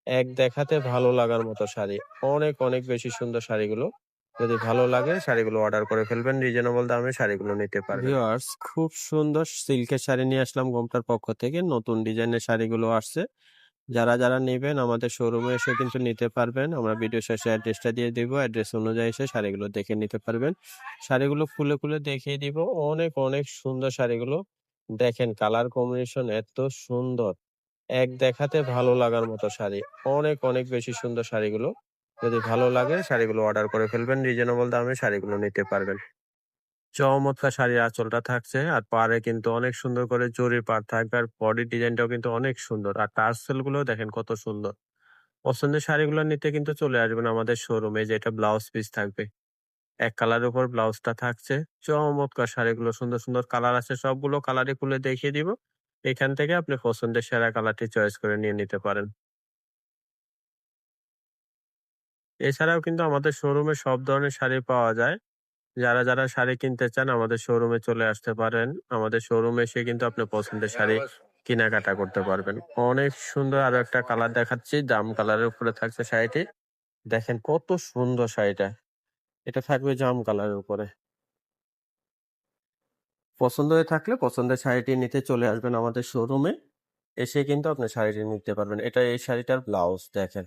এক দেখাতে ভালো লাগার মতো শাড়ি। অনেক, অনেক বেশি সুন্দর শাড়িগুলো। যদি ভালো লাগে শাড়িগুলো অর্ডার করে ফেলবেন। রিজনেবল দামে শাড়িগুলো নিতে পারবেন। ভিউয়ার্স খুব সুন্দর সিল্কের শাড়ি নিয়ে আসলাম গোমটার পক্ষ থেকে। নতুন ডিজাইনের শাড়িগুলো আসছে। যারা নিবেন আমাদের শোরুমে এসে কিন্তু নিতে পারবেন। আমরা ভিডিও শেষে অ্যাড্রেসটা দিয়ে দিব। অ্যাড্রেস অনুযায়ী এসে শাড়িগুলো দেখে নিতে পারবেন। শাড়িগুলো খুলে, খুলে দেখিয়ে দিব। অনেক, অনেক সুন্দর শাড়িগুলো। দেখেন কালার কম্বিনেশন এত সুন্দর। এক দেখাতে ভালো লাগার মতো শাড়ি। অনেক, অনেক বেশি সুন্দর শাড়িগুলো। যদি ভালো লাগে শাড়িগুলো অর্ডার করে ফেলবেন। রিজনেবল দামে শাড়িগুলো নিতে পারবেন। চমৎকার শাড়ির আঁচলটা থাকছে আর পাড়ে কিন্তু অনেক সুন্দর করে জরির পাড় থাকবে আর বডির ডিজাইনটাও কিন্তু অনেক সুন্দর আর টার্সেল গুলো দেখেন কত সুন্দর। পছন্দের শাড়িগুলো নিতে কিন্তু চলে আসবেন আমাদের শোরুমে, যেটা ব্লাউজ পিস থাকবে এক কালারের উপর ব্লাউজটা থাকছে। চমৎকার শাড়িগুলো, সুন্দর সুন্দর কালার আছে, সবগুলো কালারই খুলে দেখিয়ে দিব। এখান থেকে আপনি পছন্দের সেরা কালারটি চয়েস করে নিয়ে নিতে পারেন। এছাড়াও কিন্তু আমাদের শোরুমে সব ধরনের শাড়ি পাওয়া যায়। যারা শাড়ি কিনতে চান আমাদের শোরুমে চলে আসতে পারেন। আমাদের শোরুমে এসে কিন্তু আপনি পছন্দের শাড়ি কেনাকাটা করতে পারবেন। অনেক সুন্দর আরো একটা কালার দেখাচ্ছি। জাম কালারের উপরে থাকছে শাড়িটি। দেখেন কত সুন্দর শাড়িটা। এটা থাকবে জাম কালারের উপরে। পছন্দ হয়ে থাকলে পছন্দের শাড়িটি নিতে চলে আসবেন আমাদের শোরুমে। এসে কিন্তু আপনি শাড়িটি নিতে পারবেন। এই শাড়িটার ব্লাউজ দেখেন।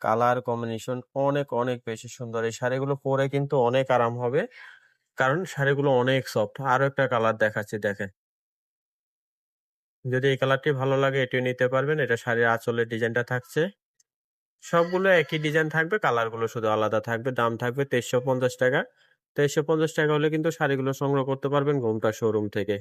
কালার কম্বিনেশন অনেক, অনেক বেশি সুন্দর। এই শাড়িগুলো পরে কিন্তু অনেক আরাম হবে। কারণ শাড়িগুলো অনেক সফট। আরো একটা কালার দেখাচ্ছি দেখেন। যদি এই কালারটি ভালো লাগে এটিও নিতে পারবেন। এটা শাড়ির আঁচলের ডিজাইনটা থাকছে। সবগুলো একই ডিজাইন থাকবে, কালারগুলো শুধু আলাদা থাকবে। দাম থাকবে ৳২৩৫০। ৳২৩৫০ হলে কিন্তু শাড়িগুলো সংগ্রহ করতে পারবেন ঘোমটা শোরুম থেকে।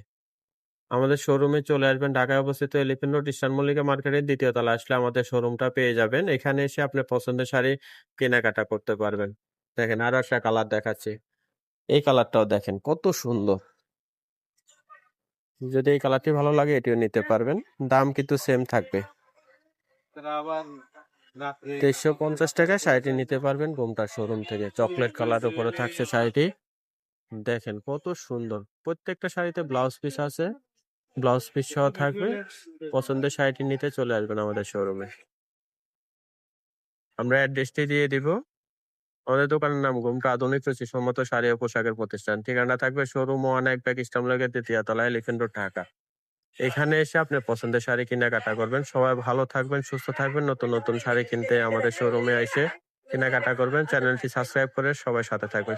আমাদের শোরুমে চলে আসবেন। ঢাকায় অবস্থিত এলিফ্যান্ট রোড ইস্টার্ন মল্লিকা মার্কেটের ২য় তলায় আসলে আমাদের শোরুমটা পেয়ে যাবেন। এখানে এসে আপনার পছন্দের শাড়ি কেনাকাটা করতে পারবেন। দেখেন আরো একটা কালার দেখাচ্ছি। এই কালারটাও দেখেন কত সুন্দর। যদি এই কালারটি ভালো লাগে এটিও নিতে পারবেন। দাম কিন্তু সেম থাকবে। ৳৩৫০ শাড়িটি নিতে পারবেন গোমটা শোরুম থেকে। চকলেট কালার উপরে থাকছে শাড়িটি। দেখেন কত সুন্দর। প্রত্যেকটা শাড়িতে ব্লাউজ পিস আছে। ব্লাউজ পিস সহ থাকবে। পছন্দের শাড়িটি নিতে চলে আসবেন আমাদের শোরুমে। আমরা অ্যাড্রেসটি দিয়ে দিব। আমাদের দোকানের নাম ঘোমটা আধুনিক রুচিসম্মত শাড়ি ও পোশাকের প্রতিষ্ঠান। ঠিকানা থাকবে শোরুম 1 এক ব্যাগ ইস্টার্ন মল্লিকার ২য় তলায় এলিফ্যান্ট রোড, ঢাকা। এখানে এসে আপনি পছন্দের শাড়ি কেনাকাটা করবেন। সবাই ভালো থাকবেন, সুস্থ থাকবেন। নতুন, নতুন শাড়ি কিনতে আমাদের শোরুমে এসে কেনাকাটা করবেন। চ্যানেলটি সাবস্ক্রাইব করে সবাই সাথে থাকবেন।